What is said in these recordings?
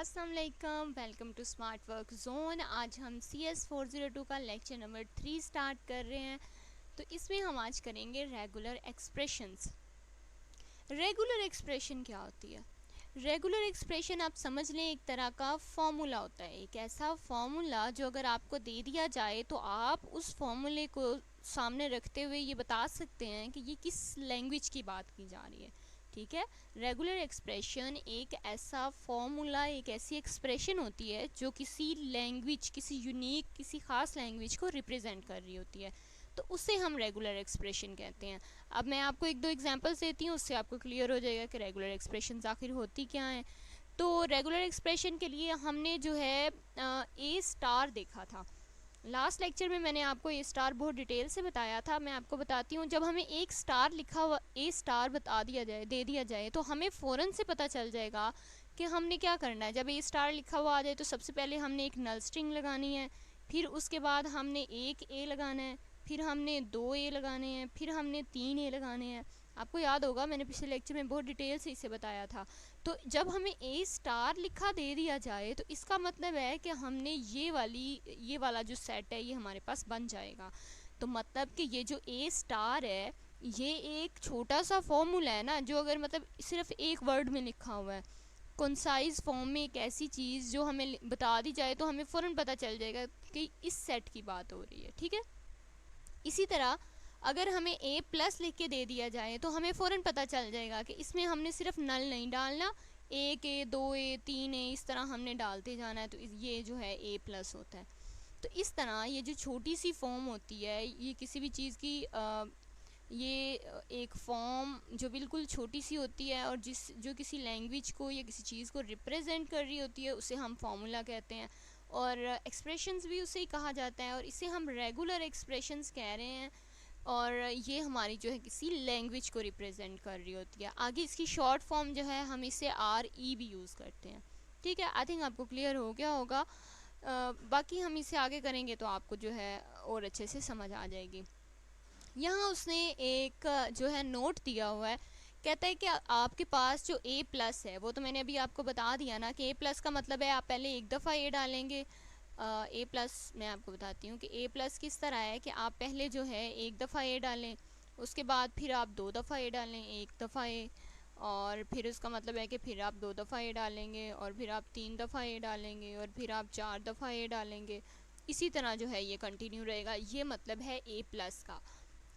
अस्सलाम वालेकुम, welcome to smart work zone. आज हम CS402 का लेक्चर नंबर 3 स्टार्ट कर रहे हैं। तो इसमें हम आज करेंगे रेगुलर एक्सप्रेशंस। रेगुलर एक्सप्रेशन क्या होती है? रेगुलर एक्सप्रेशन आप समझ लें एक तरह का फॉर्मूला होता है, एक ऐसा फॉर्मूला जो अगर आपको दे दिया जाए तो आप उस फॉर्मूले को सामने रखते हुए ये बता सकते हैं कि ये किस लैंग्वेज की बात की जा रही है। ठीक है, रेगुलर एक्सप्रेशन एक ऐसा फॉर्मूला, एक ऐसी एक्सप्रेशन होती है जो किसी लैंग्वेज, किसी यूनिक, किसी खास लैंग्वेज को रिप्रेजेंट कर रही होती है, तो उसे हम रेगुलर एक्सप्रेशन कहते हैं। अब मैं आपको एक दो एग्जांपल्स देती हूँ, उससे आपको क्लियर हो जाएगा कि रेगुलर एक्सप्रेशन आखिर होती क्या हैं। तो रेगुलर एक्सप्रेशन के लिए हमने जो है ए स्टार देखा था लास्ट लेक्चर में। मैंने आपको ए स्टार बहुत डिटेल से बताया था। मैं आपको बताती हूँ, जब हमें एक स्टार लिखा हुआ ए स्टार बता दिया जाए, दे दिया जाए, तो हमें फ़ौरन से पता चल जाएगा कि हमने क्या करना है। जब ए स्टार लिखा हुआ आ जाए तो सबसे पहले हमने एक नल स्ट्रिंग लगानी है, फिर उसके बाद हमने एक ए लगाना है, फिर हमने 2 ए लगाने हैं, फिर हमने 3 ए लगाने हैं। आपको याद होगा मैंने पिछले लेक्चर में बहुत डिटेल से इसे बताया था। तो जब हमें ए स्टार लिखा दे दिया जाए तो इसका मतलब है कि हमने ये वाला जो सेट है ये हमारे पास बन जाएगा। तो मतलब कि ये जो ए स्टार है ये एक छोटा सा फॉर्मूला है ना, जो अगर मतलब सिर्फ एक वर्ड में लिखा हुआ है, कंसाइज फॉर्म में, एक ऐसी चीज़ जो हमें बता दी जाए तो हमें फ़ौरन पता चल जाएगा कि इस सेट की बात हो रही है। ठीक है, इसी तरह अगर हमें ए प्लस लिख के दे दिया जाए तो हमें फ़ौरन पता चल जाएगा कि इसमें हमने सिर्फ नल नहीं डालना, एक ए, 2 ए, 3 ए, इस तरह हमने डालते जाना है, तो ये जो है ए प्लस होता है। तो इस तरह ये जो छोटी सी फॉर्म होती है, ये किसी भी चीज़ की ये एक फॉर्म जो बिल्कुल छोटी सी होती है और जो किसी लैंग्वेज को या किसी चीज़ को रिप्रेजेंट कर रही होती है, उसे हम फार्मूला कहते हैं। और एक्सप्रेशंस भी उसे ही कहा जाता है, और इसे हम रेगुलर एक्सप्रेशंस कह रहे हैं। और ये हमारी जो है किसी लैंग्वेज को रिप्रेजेंट कर रही होती है। आगे इसकी शॉर्ट फॉर्म जो है हम इसे RE भी यूज़ करते हैं। ठीक है, आई थिंक आपको क्लियर हो गया होगा। बाकी हम इसे आगे करेंगे तो आपको जो है और अच्छे से समझ आ जाएगी। यहाँ उसने एक जो है नोट दिया हुआ है, कहता है कि आपके पास जो ए प्लस है, वो तो मैंने अभी आपको बता दिया ना कि ए प्लस का मतलब है आप पहले एक दफ़ा ए डालेंगे। ए प्लस मैं आपको बताती हूँ कि ए प्लस किस तरह है कि आप पहले जो है एक दफ़ा ए डालें, उसके बाद फिर आप 2 दफ़ा ए डालें, एक दफ़ा ए, और फिर उसका मतलब है कि फिर आप 2 दफ़ा ए डालेंगे, और फिर आप 3 दफ़ा ए डालेंगे, और फिर आप 4 दफ़ा ए डालेंगे। इसी तरह जो है ये कंटिन्यू रहेगा। ये मतलब है ए प्लस का।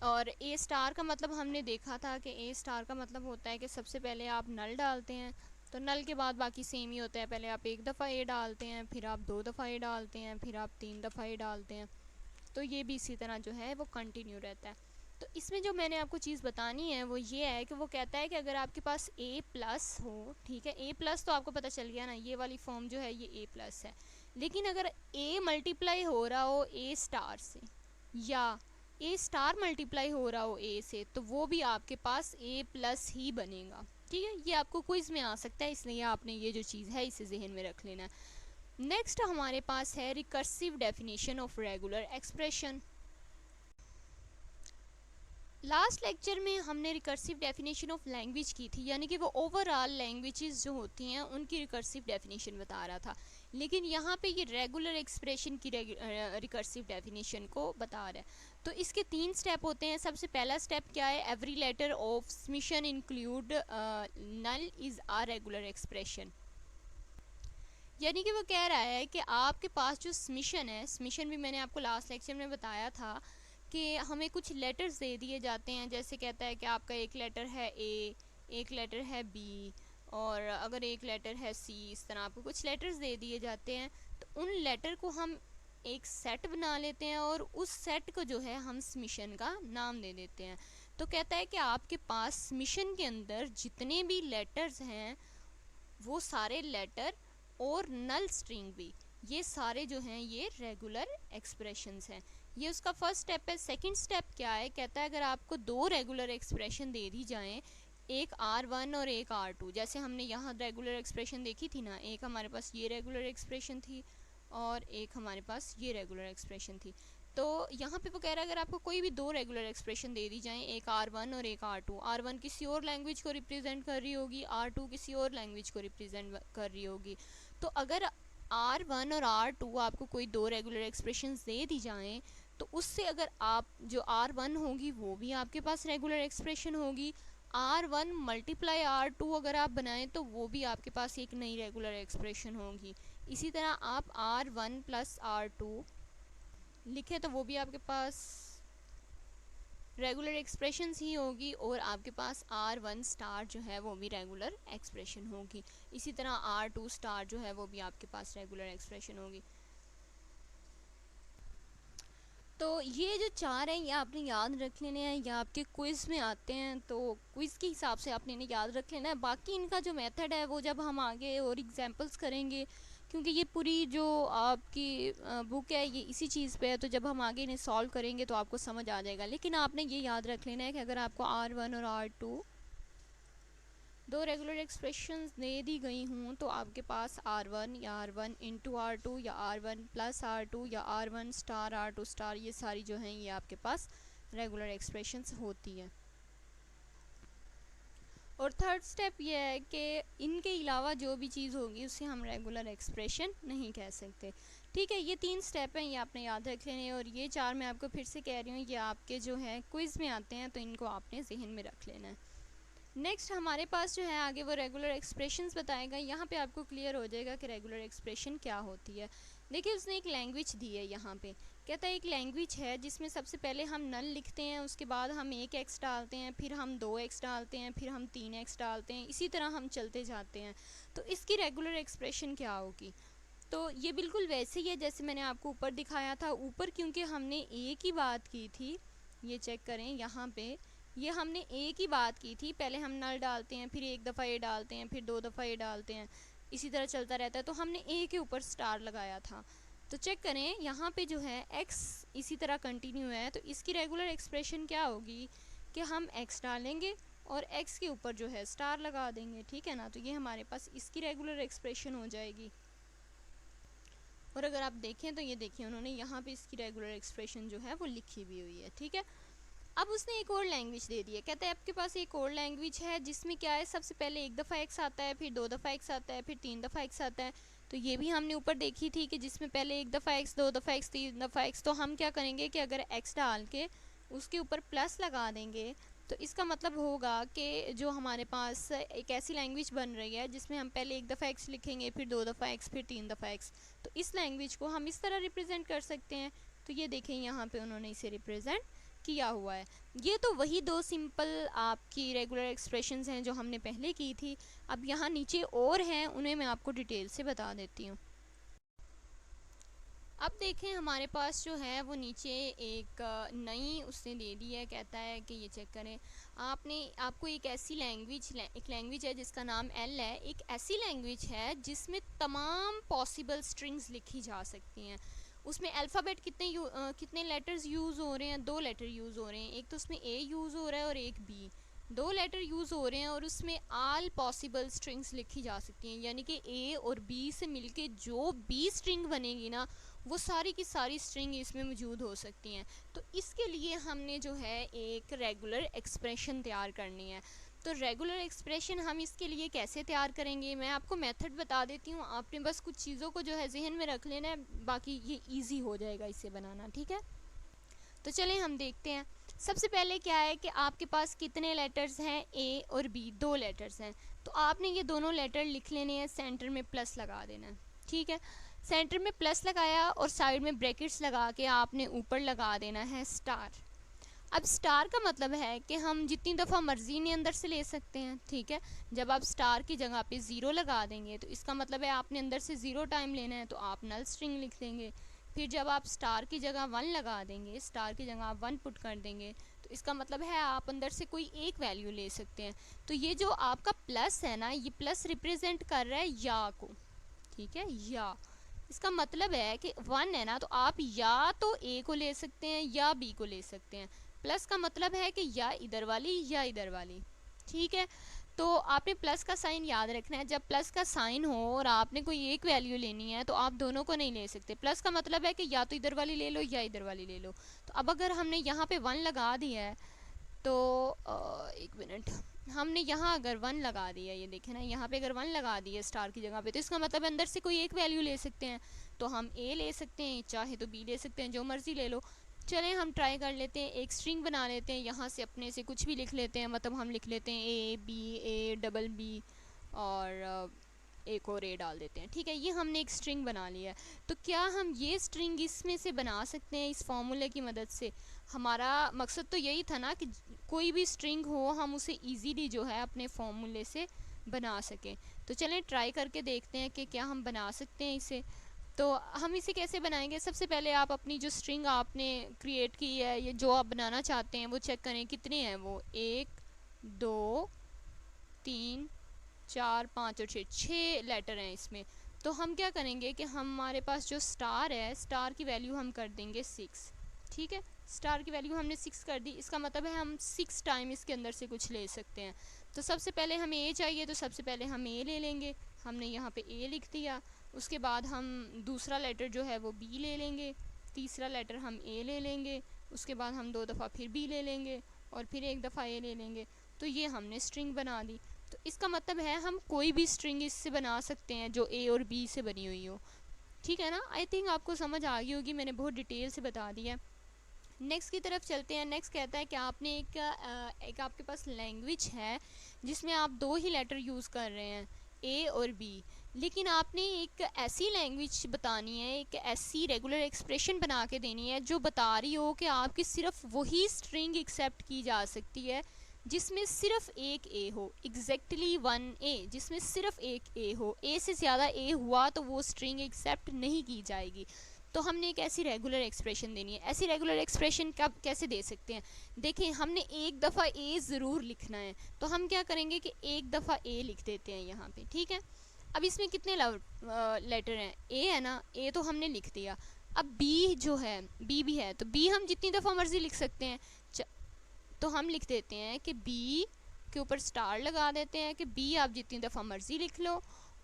और ए स्टार का मतलब हमने देखा था कि ए स्टार का मतलब होता है कि सबसे पहले आप नल डालते हैं, तो नल के बाद बाकी सेम ही होता है। पहले आप एक दफ़ा ए डालते हैं, फिर आप 2 दफ़ा ए डालते हैं, फिर आप 3 दफ़ा ए डालते हैं। तो ये भी इसी तरह जो है वो कंटिन्यू रहता है। तो इसमें जो मैंने आपको चीज़ बतानी है वो ये है कि वो कहता है कि अगर आपके पास ए प्लस हो, ठीक है, ए प्लस तो आपको पता चल गया ना, ये वाली फॉर्म जो है ये ए प्लस है। लेकिन अगर ए मल्टीप्लाई हो रहा हो ए स्टार से, या ए स्टार मल्टीप्लाई हो रहा हो ए से, तो वो भी आपके पास ए प्लस ही बनेगा। ठीक है, ये आपको क्विज में आ सकता है, इसलिए आपने ये जो चीज़ है इसे जहन में रख लेना है। नेक्स्ट हमारे पास है recursive definition of regular expression. Last lecture में हमने रिकर्सिव डेफिनेशन ऑफ लैंग्वेज की थी, यानी कि वो ओवरऑल लैंग्वेजेस जो होती हैं उनकी रिकर्सिव डेफिनेशन बता रहा था। लेकिन यहाँ पे ये रेगुलर एक्सप्रेशन की रिकर्सिव डेफिनेशन को बता रहा है। तो इसके 3 स्टेप होते हैं। सबसे पहला स्टेप क्या है? Every letter of summation include null is a regular expression. यानी कि वो कह रहा है कि आपके पास जो समेशन है, समेशन भी मैंने आपको लास्ट लेक्चर में बताया था कि हमें कुछ लेटर्स दे दिए जाते हैं। जैसे कहता है कि आपका एक लेटर है ए, एक लेटर है बी, और अगर एक लेटर है सी, इस तरह आपको कुछ लेटर्स दे दिए जाते हैं। तो उन लेटर को हम एक सेट बना लेते हैं और उस सेट को जो है हम समेशन का नाम दे देते हैं। तो कहता है कि आपके पास समेशन के अंदर जितने भी लेटर्स हैं वो सारे लेटर और नल स्ट्रिंग भी, ये सारे जो हैं ये रेगुलर एक्सप्रेशंस हैं। ये उसका फर्स्ट स्टेप है। सेकंड स्टेप क्या है? कहता है अगर आपको 2 रेगुलर एक्सप्रेशन दे दी जाएं, एक R1 और एक R2, जैसे हमने यहाँ रेगुलर एक्सप्रेशन देखी थी ना, एक हमारे पास ये रेगुलर एक्सप्रेशन थी और एक हमारे पास ये रेगुलर एक्सप्रेशन थी। तो यहाँ पे वो कह रहा है अगर आपको कोई भी दो रेगुलर एक्सप्रेशन दे दी जाएं, एक R1 और एक R2, R1 किसी और लैंग्वेज को रिप्रेजेंट कर रही होगी, R2 किसी और लैंग्वेज को रिप्रेजेंट कर रही होगी, तो अगर R1 और R2 आपको कोई दो रेगुलर एक्सप्रेशंस दे दी जाएं, तो उससे अगर आप जो R1 होगी वो भी आपके पास रेगुलर एक्सप्रेशन होगी, R1 मल्टीप्लाई R2 अगर आप बनाएं तो वो भी आपके पास एक नई रेगुलर एक्सप्रेशन होगी। इसी तरह आप R1 प्लस R2 लिखे तो वो भी आपके पास रेगुलर एक्सप्रेशंस ही होगी, और आपके पास R1 स्टार जो है वो भी रेगुलर एक्सप्रेशन होगी। इसी तरह R2 स्टार जो है वो भी आपके पास रेगुलर एक्सप्रेशन होगी। तो ये जो चार हैं ये आपने याद रख लेने हैं, या आपके क्विज़ में आते हैं तो क्विज़ के हिसाब से आपने इन्हें याद रख लेना है। बाकी इनका जो मेथड है वो जब हम आगे और एग्जांपल्स करेंगे, क्योंकि ये पूरी जो आपकी बुक है ये इसी चीज़ पे है, तो जब हम आगे इन्हें सॉल्व करेंगे तो आपको समझ आ जाएगा। लेकिन आपने ये याद रख लेना है कि अगर आपको R1 और R2 दो रेगुलर एक्सप्रेशंस दे दी गई हूँ तो आपके पास R1 या R1 इंटू R2 या R1 प्लस R2 या R1 स्टार R2 स्टार, ये सारी जो हैं ये आपके पास रेगुलर एक्सप्रेशंस होती हैं। और थर्ड स्टेप ये है कि इनके अलावा जो भी चीज़ होगी उसे हम रेगुलर एक्सप्रेशन नहीं कह सकते। ठीक है, ये तीन स्टेप हैं, ये आपने याद रख लेने, और ये चार मैं आपको फिर से कह रही हूँ ये आपके जो है क्विज़ में आते हैं तो इनको आपने जहन में रख लेना है। नेक्स्ट हमारे पास जो है आगे वो रेगुलर एक्सप्रेशंस बताएगा। यहाँ पे आपको क्लियर हो जाएगा कि रेगुलर एक्सप्रेशन क्या होती है। देखिए उसने एक लैंग्वेज दी है, यहाँ पे कहता है एक लैंग्वेज है जिसमें सबसे पहले हम नल लिखते हैं, उसके बाद हम एक एक्स डालते हैं, फिर हम 2x डालते हैं, फिर हम 3x डालते हैं, इसी तरह हम चलते जाते हैं। तो इसकी रेगुलर एक्सप्रेशन क्या होगी? तो ये बिल्कुल वैसे ही है जैसे मैंने आपको ऊपर दिखाया था। ऊपर क्योंकि हमने ए की बात की थी, ये चेक करें यहाँ पे, ये हमने ए की बात की थी, पहले हम नल डालते हैं, फिर एक दफ़ा ये डालते हैं, फिर दो दफ़ा ये डालते हैं, इसी तरह चलता रहता है, तो हमने ए के ऊपर स्टार लगाया था। तो चेक करें यहाँ पे जो है x इसी तरह कंटिन्यू है, तो इसकी रेगुलर एक्सप्रेशन क्या होगी कि हम x डालेंगे और x के ऊपर जो है स्टार लगा देंगे, ठीक है ना। तो ये हमारे पास इसकी रेगुलर एक्सप्रेशन हो जाएगी। और अगर आप देखें तो ये देखिए उन्होंने यहाँ पे इसकी रेगुलर एक्सप्रेशन जो है वो लिखी भी हुई है, ठीक है। अब उसने एक और लैंग्वेज दे दी है, कहता है आपके पास एक और लैंग्वेज है जिसमें क्या है, सबसे पहले एक दफ़ा x आता है, फिर दो दफ़ा x आता है, फिर तीन दफ़ा x आता है। तो ये भी हमने ऊपर देखी थी कि जिसमें पहले एक दफ़ा x, दो दफ़ा x, तीन दफ़ा x। तो हम क्या करेंगे कि अगर x डाल के उसके ऊपर प्लस लगा देंगे तो इसका मतलब होगा कि जो हमारे पास एक ऐसी लैंग्वेज बन रही है जिसमें हम पहले एक दफ़ा x लिखेंगे, फिर दो दफ़ा x, फिर तीन दफ़ा x। तो इस लैंग्वेज को हम इस तरह रिप्रेजेंट कर सकते हैं। तो ये देखें यहाँ पे उन्होंने इसे रिप्रेजेंट किया हुआ है। ये तो वही दो सिंपल आपकी रेगुलर एक्सप्रेशंस हैं जो हमने पहले की थी। अब यहाँ नीचे और हैं, उन्हें मैं आपको डिटेल से बता देती हूँ। अब देखें हमारे पास जो है वो नीचे एक नई उसने दे दी है, कहता है कि ये चेक करें, आपको एक ऐसी लैंग्वेज है जिसका नाम L है, एक ऐसी लैंग्वेज है जिसमें तमाम पॉसिबल स्ट्रिंग्स लिखी जा सकती हैं। उसमें अल्फ़ाबेट कितने लेटर्स यूज़ हो रहे हैं? 2 लेटर यूज़ हो रहे हैं, एक तो उसमें A यूज़ हो रहा है और एक B। 2 लेटर यूज़ हो रहे हैं और उसमें ऑल पॉसिबल स्ट्रिंग्स लिखी जा सकती हैं, यानी कि A और B से मिलके जो B स्ट्रिंग बनेगी ना वो सारी की सारी स्ट्रिंग इसमें मौजूद हो सकती हैं। तो इसके लिए हमने जो है एक रेगुलर एक्सप्रेशन तैयार करनी है। तो रेगुलर एक्सप्रेशन हम इसके लिए कैसे तैयार करेंगे, मैं आपको मेथड बता देती हूँ, आपने बस कुछ चीज़ों को जो है जहन में रख लेना है, बाकी ये इजी हो जाएगा इसे बनाना, ठीक है। तो चलें हम देखते हैं। सबसे पहले क्या है कि आपके पास कितने लेटर्स हैं, ए और बी, 2 लेटर्स हैं। तो आपने ये दोनों लेटर लिख लेने हैं, सेंटर में प्लस लगा देना है, ठीक है। सेंटर में प्लस लगाया और साइड में ब्रैकेट्स लगा के आपने ऊपर लगा देना है स्टार। अब स्टार का मतलब है कि हम जितनी दफ़ा मर्जी इन्हें अंदर से ले सकते हैं, ठीक है। जब आप स्टार की जगह पे ज़ीरो लगा देंगे तो इसका मतलब है आपने अंदर से 0 टाइम लेना है, तो आप नल स्ट्रिंग लिख देंगे। फिर जब आप स्टार की जगह 1 लगा देंगे, स्टार की जगह आप 1 पुट कर देंगे, तो इसका मतलब है आप अंदर से कोई एक वैल्यू ले सकते हैं। तो ये जो आपका प्लस है ना, ये प्लस रिप्रेजेंट कर रहा है या को, ठीक है, या। इसका मतलब है कि 1 है ना, तो आप या तो ए को ले सकते हैं या बी को ले सकते हैं। प्लस का मतलब है कि या इधर वाली या इधर वाली, ठीक है। तो आपने प्लस का साइन याद रखना है। जब प्लस का साइन हो और आपने कोई एक वैल्यू लेनी है तो आप दोनों को नहीं ले सकते। प्लस का मतलब है कि या तो इधर वाली ले लो या इधर वाली ले लो। तो अब अगर हमने यहाँ पे 1 लगा दिया है तो एक मिनट, हमने यहाँ अगर 1 लगा दिया, ये देखें ना, यहाँ पे अगर 1 लगा दिया स्टार की जगह पे, तो इसका मतलब अंदर से कोई एक वैल्यू ले सकते हैं। तो हम ए ले सकते हैं, चाहे तो बी ले सकते हैं, जो मर्जी ले लो। चलें हम ट्राई कर लेते हैं, एक स्ट्रिंग बना लेते हैं, यहाँ से अपने से कुछ भी लिख लेते हैं। मतलब हम लिख लेते हैं a b, a double b, और एक और ए डाल देते हैं। ठीक है, ये हमने एक स्ट्रिंग बना लिया है। तो क्या हम ये स्ट्रिंग इसमें से बना सकते हैं इस फॉर्मूले की मदद से? हमारा मकसद तो यही था ना कि कोई भी स्ट्रिंग हो हम उसे इजीली जो है अपने फॉर्मूले से बना सकें। तो चलें ट्राई करके देखते हैं कि क्या हम बना सकते हैं इसे। तो हम इसे कैसे बनाएंगे? सबसे पहले आप अपनी जो स्ट्रिंग आपने क्रिएट की है, ये जो आप बनाना चाहते हैं, वो चेक करें कितने हैं वो। 1 2 3 4 5 और 6 लेटर हैं इसमें। तो हम क्या करेंगे कि हमारे पास जो स्टार है, स्टार की वैल्यू हम कर देंगे 6। ठीक है, स्टार की वैल्यू हमने 6 कर दी। इसका मतलब है हम 6 टाइम इसके अंदर से कुछ ले सकते हैं। तो सबसे पहले हमें ए चाहिए, तो सबसे पहले हम ए ले लेंगे। हमने यहाँ पे ए लिख दिया। उसके बाद हम दूसरा लेटर जो है वो बी ले लेंगे, तीसरा लेटर हम ए ले लेंगे, उसके बाद हम 2 दफ़ा फिर बी ले लेंगे और फिर 1 दफ़ा ए ले लेंगे। तो ये हमने स्ट्रिंग बना दी। तो इसका मतलब है हम कोई भी स्ट्रिंग इससे बना सकते हैं जो ए और बी से बनी हुई हो। ठीक है ना? आई थिंक आपको समझ आ गई होगी, मैंने बहुत डिटेल से बता दिया। नेक्स्ट की तरफ चलते हैं। नेक्स्ट कहता है कि आपने एक आपके पास लैंग्वेज है जिसमें आप 2 ही लेटर यूज़ कर रहे हैं, ए और बी, लेकिन आपने एक ऐसी लैंग्वेज बतानी है, एक ऐसी रेगुलर एक्सप्रेशन बना के देनी है जो बता रही हो कि आपकी सिर्फ वही स्ट्रिंग एक्सेप्ट की जा सकती है जिसमें सिर्फ एक ए हो, एग्जैक्टली 1 ए, जिसमें सिर्फ एक ए हो। ए से ज़्यादा ए हुआ तो वो स्ट्रिंग एक्सेप्ट नहीं की जाएगी। तो हमने एक ऐसी रेगुलर एक्सप्रेशन देनी है। ऐसी रेगुलर एक्सप्रेशन कब कैसे दे सकते हैं? देखें, हमने एक दफ़ा ए ज़रूर लिखना है, तो हम क्या करेंगे कि एक दफ़ा ए लिख देते हैं यहाँ पे। ठीक है, अब इसमें कितने लेटर हैं? ए है ना, ए तो हमने लिख दिया। अब बी जो है, बी भी है, तो बी हम जितनी दफ़ा मर्जी लिख सकते हैं। तो हम लिख देते हैं कि बी के ऊपर स्टार लगा देते हैं कि बी आप जितनी दफ़ा मर्जी लिख लो,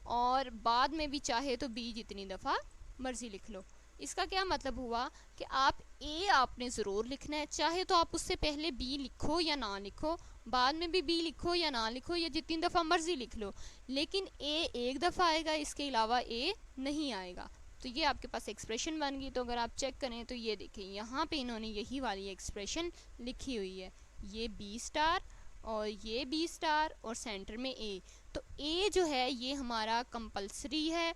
और बाद में भी चाहे तो बी जितनी दफ़ा मर्जी लिख लो। इसका क्या मतलब हुआ कि आप ए आपने ज़रूर लिखना है, चाहे तो आप उससे पहले बी लिखो या ना लिखो, बाद में भी बी लिखो या ना लिखो, या जितनी दफ़ा मर्जी लिख लो, लेकिन ए एक दफ़ा आएगा, इसके अलावा ए नहीं आएगा। तो ये आपके पास एक्सप्रेशन बन गई। तो अगर आप चेक करें तो ये देखें, यहाँ पे इन्होंने यही वाली एक्सप्रेशन लिखी हुई है, ये बी स्टार और ये बी स्टार और सेंटर में ए। तो ए जो है ये हमारा कंपल्सरी है,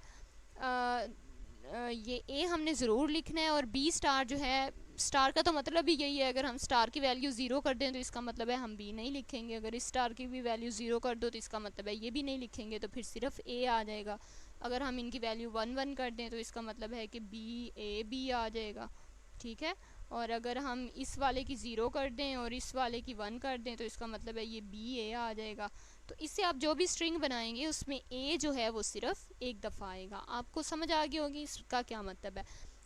ये ए हमने ज़रूर लिखना है, और बी स्टार जो है, स्टार का तो मतलब भी यही है, अगर हम स्टार की वैल्यू 0 कर दें तो इसका मतलब है हम बी नहीं लिखेंगे, अगर इस स्टार की भी वैल्यू 0 कर दो तो इसका मतलब है ये भी नहीं लिखेंगे, तो फिर सिर्फ ए आ जाएगा। अगर हम इनकी वैल्यू 1 1 कर दें तो इसका मतलब है कि बी ए बी आ जाएगा। ठीक है, और अगर हम इस वाले की 0 कर दें और इस वाले की 1 कर दें तो इसका मतलब है ये बी ए आ जाएगा। तो इससे आप जो भी स्ट्रिंग बनाएंगे उसमें ए जो है वो सिर्फ एक दफ़ा आएगा। आपको समझ आ गई होगी इसका क्या मतलब है।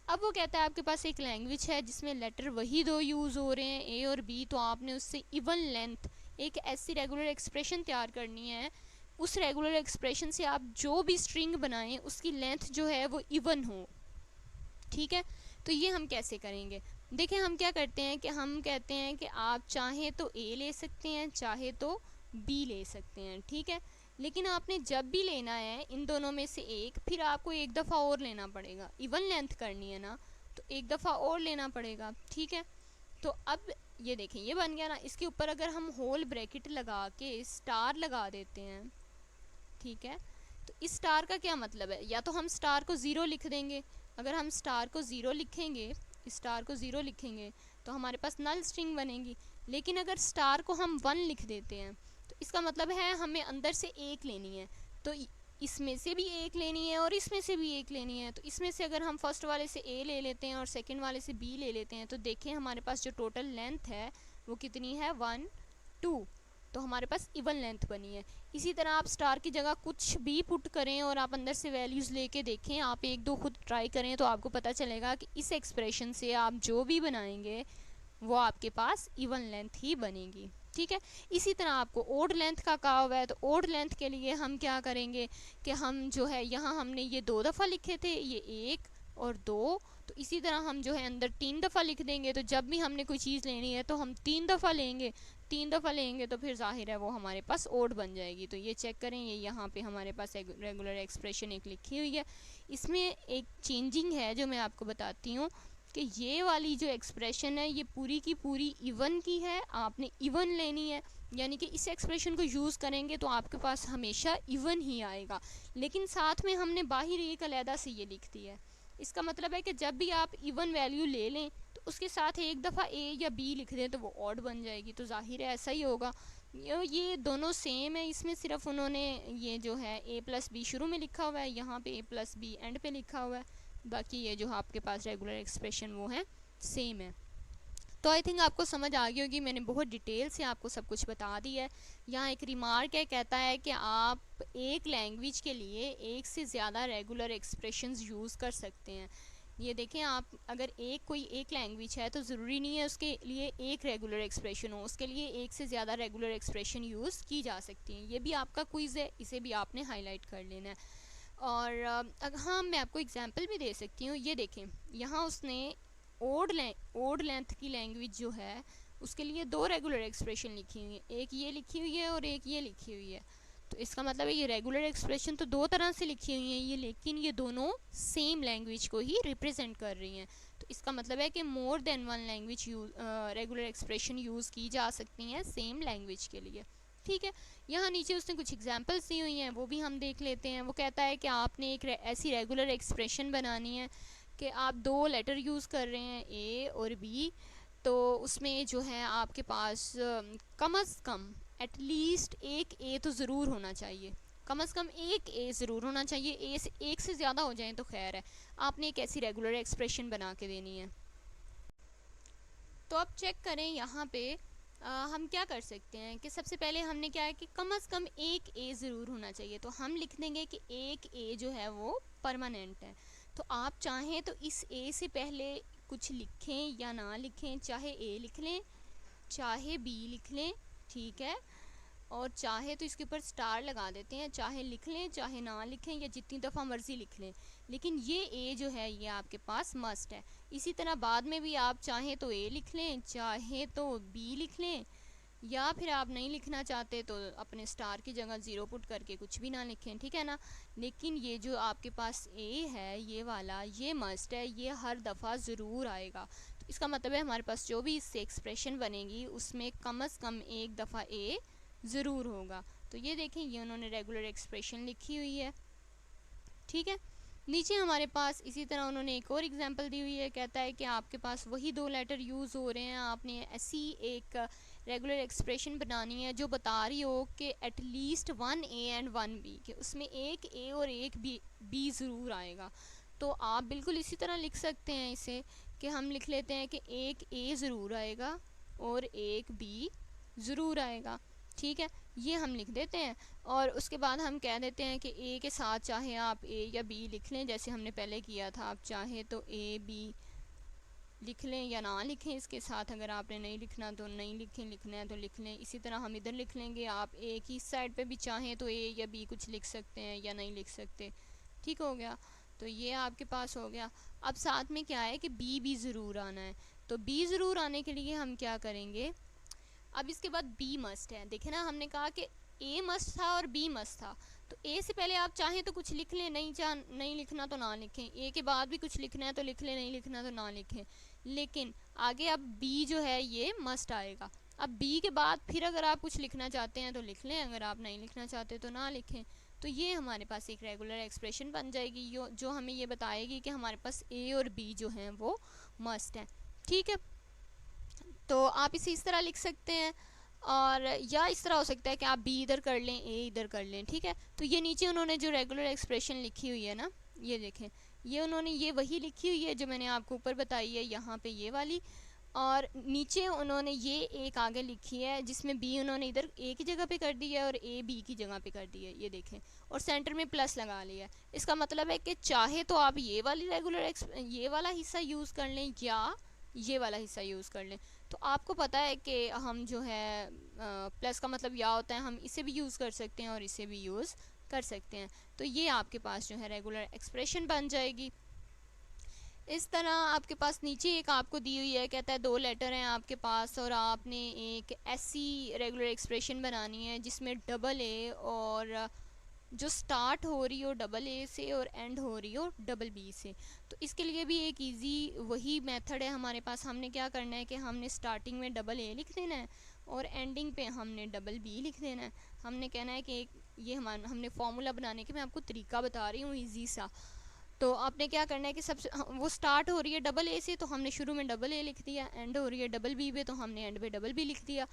अब वो कहता है आपके पास एक लैंग्वेज है जिसमें लेटर वही 2 यूज़ हो रहे हैं, ए और बी, तो आपने उससे इवन लेंथ एक ऐसी रेगुलर एक्सप्रेशन तैयार करनी है, उस रेगुलर एक्सप्रेशन से आप जो भी स्ट्रिंग बनाएं उसकी लेंथ जो है वो इवन हो। ठीक है, तो ये हम कैसे करेंगे? देखिए, हम क्या करते हैं कि हम कहते हैं कि आप चाहे तो ए ले सकते हैं, चाहे तो बी ले सकते हैं। ठीक है, लेकिन आपने जब भी लेना है इन दोनों में से एक, फिर आपको एक दफ़ा और लेना पड़ेगा। इवन लेंथ करनी है ना, तो एक दफ़ा और लेना पड़ेगा। ठीक है, तो अब ये देखें, ये बन गया ना। इसके ऊपर अगर हम होल ब्रैकेट लगा के स्टार लगा देते हैं, ठीक है, तो इस स्टार का क्या मतलब है? या तो हम स्टार को 0 लिख देंगे। अगर हम स्टार को 0 लिखेंगे, स्टार को 0 लिखेंगे तो हमारे पास नल स्ट्रिंग बनेगी। लेकिन अगर स्टार को हम 1 लिख देते हैं तो इसका मतलब है हमें अंदर से एक लेनी है, तो इसमें से भी एक लेनी है और इसमें से भी एक लेनी है। तो इसमें से अगर हम फर्स्ट वाले से ए ले लेते हैं और सेकंड वाले से बी ले लेते हैं, तो देखें हमारे पास जो टोटल लेंथ है वो कितनी है, 1 2। तो हमारे पास इवन लेंथ बनी है। इसी तरह आप स्टार की जगह कुछ भी पुट करें और आप अंदर से वैल्यूज़ लेके देखें, आप एक दो खुद ट्राई करें तो आपको पता चलेगा कि इस एक्सप्रेशन से आप जो भी बनाएंगे वो आपके पास इवन लेंथ ही बनेगी। ठीक है। इसी तरह आपको ओड लेंथ का कहा हुआ है, तो ओड लेंथ के लिए हम क्या करेंगे कि हम जो है यहाँ हमने ये 2 दफ़ा लिखे थे, ये 1 और 2, तो इसी तरह हम जो है अंदर 3 दफ़ा लिख देंगे। तो जब भी हमने कोई चीज़ लेनी है तो हम 3 दफ़ा लेंगे, 3 दफ़ा लेंगे तो फिर जाहिर है वो हमारे पास ओड बन जाएगी। तो ये चेक करें, ये यहाँ पे हमारे पास रेगुलर एक्सप्रेशन एक लिखी हुई है। इसमें एक चेंजिंग है जो मैं आपको बताती हूँ कि ये वाली जो एक्सप्रेशन है ये पूरी की पूरी इवन की है, आपने इवन लेनी है, यानी कि इस एक्सप्रेशन को यूज़ करेंगे तो आपके पास हमेशा इवन ही आएगा। लेकिन साथ में हमने बाहर एक अलहदा से ये लिख दी है। इसका मतलब है कि जब भी आप इवन वैल्यू ले लें तो उसके साथ एक दफ़ा ए या बी लिख दें तो वो ऑड बन जाएगी। तो जाहिर है ऐसा ही होगा। ये दोनों सेम है, इसमें सिर्फ उन्होंने ये जो है ए प्लस बी शुरू में लिखा हुआ है, यहाँ पे ए प्लस बी एंड पे लिखा हुआ है। बाकी ये जो आपके पास रेगुलर एक्सप्रेशन वो है सेम है। तो आई थिंक आपको समझ आ गई होगी, मैंने बहुत डिटेल से आपको सब कुछ बता दिया है। यहाँ एक रिमार्क है, कहता है कि आप एक लैंग्वेज के लिए एक से ज़्यादा रेगुलर एक्सप्रेशंस यूज़ कर सकते हैं। ये देखें, आप अगर कोई एक लैंग्वेज है तो ज़रूरी नहीं है उसके लिए एक रेगुलर एक्सप्रेशन हो, उसके लिए एक से ज़्यादा रेगुलर एक्सप्रेशन यूज़ की जा सकती हैं। ये भी आपका क्विज़ है, इसे भी आपने हाईलाइट कर लेना है। और हाँ, मैं आपको एग्जांपल भी दे सकती हूँ। ये देखें, यहाँ उसने ओड लेंथ की लैंग्वेज जो है उसके लिए 2 रेगुलर एक्सप्रेशन लिखी हुई है, एक ये लिखी हुई है और एक ये लिखी हुई है। तो इसका मतलब है ये रेगुलर एक्सप्रेशन तो 2 तरह से लिखी हुई हैं ये, लेकिन ये दोनों सेम लैंग्वेज को ही रिप्रेजेंट कर रही हैं। तो इसका मतलब है कि more than one language regular expression use की जा सकती हैं सेम लैंग्वेज के लिए। ठीक है, यहाँ नीचे उसने कुछ एग्जांपल्स दी हुई हैं, वो भी हम देख लेते हैं। वो कहता है कि आपने एक ऐसी रेगुलर एक्सप्रेशन बनानी है कि आप 2 लेटर यूज़ कर रहे हैं ए और बी, तो उसमें जो है आपके पास कम अज़ कम एटलीस्ट एक ए तो ज़रूर होना चाहिए, कम अज़ कम एक ए ज़रूर होना चाहिए। ए से एक से ज़्यादा हो जाए तो खैर है। आपने एक ऐसी रेगुलर एक्सप्रेशन बना के देनी है। तो अब चेक करें यहाँ पे हम क्या कर सकते हैं कि सबसे पहले हमने क्या है कि कम से कम एक ए ज़रूर होना चाहिए। तो हम लिख देंगे कि एक ए जो है वो परमानेंट है। तो आप चाहें तो इस ए से पहले कुछ लिखें या ना लिखें, चाहे ए लिख लें चाहे बी लिख लें, ठीक है, और चाहे तो इसके ऊपर स्टार लगा देते हैं, चाहे लिख लें चाहे ना लिखें या जितनी दफ़ा मर्ज़ी लिख लें, लेकिन ये ए जो है ये आपके पास मस्ट है। इसी तरह बाद में भी आप चाहें तो ए लिख लें चाहे तो बी लिख लें, या फिर आप नहीं लिखना चाहते तो अपने स्टार की जगह 0 पुट करके कुछ भी ना लिखें, ठीक है ना। लेकिन ये जो आपके पास ए है ये वाला, ये मस्ट है, ये हर दफ़ा ज़रूर आएगा। तो इसका मतलब है हमारे पास जो भी इससे एक्सप्रेशन बनेगी उसमें कम से कम एक दफ़ा ए ज़रूर होगा। तो ये देखें, ये उन्होंने रेगुलर एक्सप्रेशन लिखी हुई है, ठीक है। नीचे हमारे पास इसी तरह उन्होंने एक और एग्जांपल दी हुई है, कहता है कि आपके पास वही 2 लेटर यूज़ हो रहे हैं, आपने ऐसी एक रेगुलर एक्सप्रेशन बनानी है जो बता रही हो कि एटलीस्ट 1 ए एंड 1 बी, कि उसमें एक ए और एक बी ज़रूर आएगा। तो आप बिल्कुल इसी तरह लिख सकते हैं इसे, कि हम लिख लेते हैं कि एक ए ज़रूर आएगा और एक बी ज़रूर आएगा, ठीक है, ये हम लिख देते हैं। और उसके बाद हम कह देते हैं कि ए के साथ चाहे आप ए या बी लिख लें, जैसे हमने पहले किया था। आप चाहे तो ए बी लिख लें या ना लिखें इसके साथ, अगर आपने नहीं लिखना तो नहीं लिखें, लिखना है तो लिख लें। इसी तरह हम इधर लिख लेंगे, आप ए की साइड पे भी चाहें तो ए या बी कुछ लिख सकते हैं या नहीं लिख सकते, ठीक हो गया। तो ये आपके पास हो गया। अब साथ में क्या है कि बी भी ज़रूर आना है। तो बी ज़रूर आने के लिए हम क्या करेंगे, अब इसके बाद बी मस्ट है। देखे ना, हमने कहा कि ए मस्ट था और बी मस्ट था, तो ए से पहले आप चाहें तो कुछ लिख लें, नहीं लिखना तो ना लिखें, ए के बाद भी कुछ लिखना है तो लिख लें, नहीं लिखना तो ना लिखें। लेकिन आगे अब बी जो है ये मस्ट आएगा। अब बी के बाद फिर अगर आप कुछ लिखना चाहते हैं तो लिख लें, अगर आप नहीं लिखना चाहते तो ना लिखें। तो ये हमारे पास एक रेगुलर एक्सप्रेशन बन जाएगी जो हमें ये बताएगी कि हमारे पास ए और बी जो हैं वो मस्ट हैं, ठीक है। तो आप इसे इस तरह लिख सकते हैं, और या इस तरह हो सकता है कि आप बी इधर कर लें ए इधर कर लें, ठीक है। तो ये नीचे उन्होंने जो रेगुलर एक्सप्रेशन लिखी हुई है ना, ये देखें, ये उन्होंने ये वही लिखी हुई है जो मैंने आपको ऊपर बताई है, यहाँ पे ये वाली, और नीचे उन्होंने ये एक आगे लिखी है जिसमें बी उन्होंने इधर ए की जगह पे कर दी है और ए बी की जगह पे कर दी है, ये देखें, और सेंटर में प्लस लगा लिया है। इसका मतलब है कि चाहे तो आप ये वाली ये वाला हिस्सा यूज़ कर लें या ये वाला हिस्सा यूज़ कर लें। तो आपको पता है कि हम जो है प्लस का मतलब या होता है, हम इसे भी यूज़ कर सकते हैं और इसे भी यूज़ कर सकते हैं। तो ये आपके पास जो है रेगुलर एक्सप्रेशन बन जाएगी। इस तरह आपके पास नीचे एक आपको दी हुई है, कहता है 2 लेटर हैं आपके पास और आपने एक ऐसी रेगुलर एक्सप्रेशन बनानी है जिसमें डबल ए और जो स्टार्ट हो रही हो डबल ए से और एंड हो रही हो डबल बी से। तो इसके लिए भी एक इजी वही मेथड है हमारे पास। हमने क्या करना है कि हमने स्टार्टिंग में डबल ए लिख देना है और एंडिंग पे हमने डबल बी लिख देना है। हमने कहना है कि एक ये हमने फॉर्मूला बनाने के मैं आपको तरीका बता रही हूँ ईजी सा। तो आपने क्या करना है कि सबसे वो स्टार्ट हो रही है डबल ए से तो हमने शुरू में डबल ए लिख दिया, एंड हो रही है डबल बी पे तो हमने एंड पे डबल बी लिख दिया।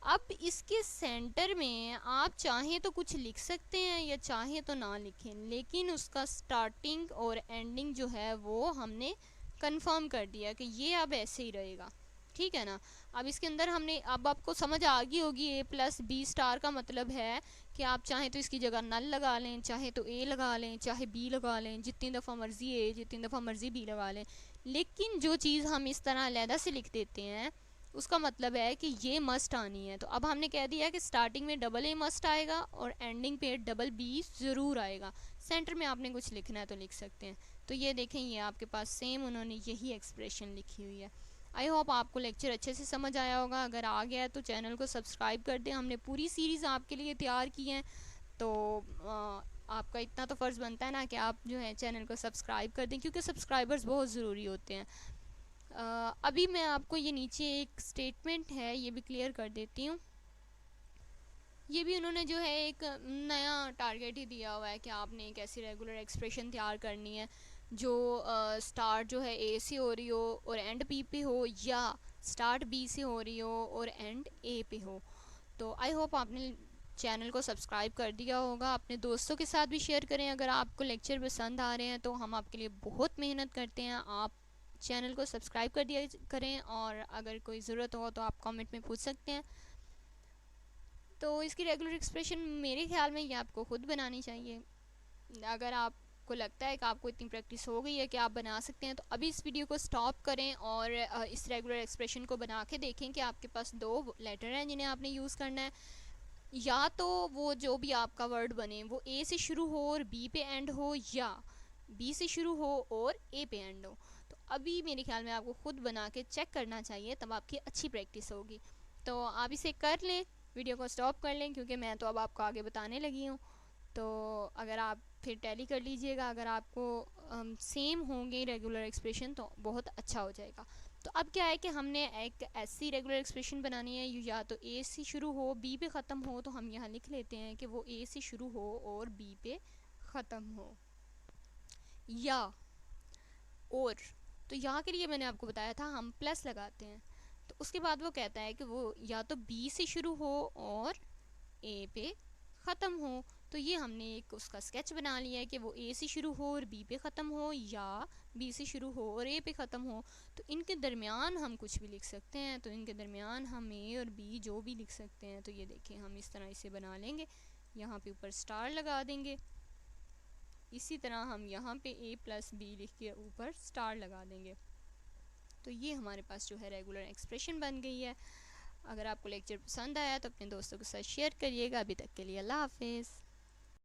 अब इसके सेंटर में आप चाहें तो कुछ लिख सकते हैं या चाहें तो ना लिखें, लेकिन उसका स्टार्टिंग और एंडिंग जो है वो हमने कंफर्म कर दिया कि ये अब ऐसे ही रहेगा, ठीक है ना। अब इसके अंदर हमने, अब आपको समझ आ गई होगी ए प्लस बी स्टार का मतलब है कि आप चाहें तो इसकी जगह नल लगा लें, चाहे तो ए लगा लें, चाहे बी लगा लें, जितनी दफ़ा मर्ज़ी ए जितनी दफ़ा मर्ज़ी बी लगा लें। लेकिन जो चीज़ हम इस तरह अलहदा से लिख देते हैं उसका मतलब है कि ये मस्ट आनी है। तो अब हमने कह दिया कि स्टार्टिंग में डबल ए मस्ट आएगा और एंडिंग पे डबल बी ज़रूर आएगा। सेंटर में आपने कुछ लिखना है तो लिख सकते हैं। तो ये देखें, ये आपके पास सेम उन्होंने यही एक्सप्रेशन लिखी हुई है। आई होप आपको लेक्चर अच्छे से समझ आया होगा। अगर आ गया है तो चैनल को सब्सक्राइब कर दें, हमने पूरी सीरीज़ आपके लिए तैयार की है। तो आपका इतना तो फ़र्ज़ बनता है ना कि आप जो है चैनल को सब्सक्राइब कर दें, क्योंकि सब्सक्राइबर्स बहुत ज़रूरी होते हैं। अभी मैं आपको ये नीचे एक स्टेटमेंट है ये भी क्लियर कर देती हूँ। ये भी उन्होंने जो है एक नया टारगेट ही दिया हुआ है कि आपने एक ऐसी रेगुलर एक्सप्रेशन तैयार करनी है जो स्टार्ट जो है ए से हो रही हो और एंड बी पे हो, या स्टार्ट बी से हो रही हो और एंड ए पे हो। तो आई होप आपने चैनल को सब्सक्राइब कर दिया होगा। अपने दोस्तों के साथ भी शेयर करें। अगर आपको लेक्चर पसंद आ रहे हैं तो हम आपके लिए बहुत मेहनत करते हैं। आप चैनल को सब्सक्राइब कर दिया करें और अगर कोई ज़रूरत हो तो आप कमेंट में पूछ सकते हैं। तो इसकी रेगुलर एक्सप्रेशन मेरे ख्याल में ये आपको खुद बनानी चाहिए। अगर आपको लगता है कि आपको इतनी प्रैक्टिस हो गई है कि आप बना सकते हैं तो अभी इस वीडियो को स्टॉप करें और इस रेगुलर एक्सप्रेशन को बना के देखें कि आपके पास 2 लेटर हैं जिन्हें आपने यूज़ करना है। या तो वो जो भी आपका वर्ड बने वो ए से शुरू हो और बी पे एंड हो, या बी से शुरू हो और ए पे एंड हो। तो अभी मेरे ख्याल में आपको खुद बना के चेक करना चाहिए, तब आपकी अच्छी प्रैक्टिस होगी। तो आप इसे कर लें, वीडियो को स्टॉप कर लें, क्योंकि मैं तो अब आपको आगे बताने लगी हूँ। तो अगर आप फिर टैली कर लीजिएगा, अगर आपको सेम होंगे रेगुलर एक्सप्रेशन तो बहुत अच्छा हो जाएगा। तो अब क्या है कि हमने एक ऐसी रेगुलर एक्सप्रेशन बनानी है या तो ए से शुरू हो बी पे ख़त्म हो, तो हम यहाँ लिख लेते हैं कि वो ए से शुरू हो और बी पे ख़त्म हो, या और। तो यहाँ के लिए मैंने आपको बताया था हम प्लस लगाते हैं। तो उसके बाद वो कहता है कि वो या तो बी से शुरू हो और ए पे ख़त्म हो। तो ये हमने एक उसका स्केच बना लिया है कि वो ए से शुरू हो और बी पे ख़त्म हो, या बी से शुरू हो और ए पे ख़त्म हो। तो इनके दरमियान हम कुछ भी लिख सकते हैं। तो इनके दरमियान हम ए और बी जो भी लिख सकते हैं। तो ये देखें, हम इस तरह इसे बना लेंगे, यहाँ पे ऊपर स्टार लगा देंगे। इसी तरह हम यहाँ पे ए प्लस बी लिख के ऊपर स्टार लगा देंगे। तो ये हमारे पास जो है रेगुलर एक्सप्रेशन बन गई है। अगर आपको लेक्चर पसंद आया तो अपने दोस्तों के साथ शेयर करिएगा। अभी तक के लिए अल्लाह हाफिज़।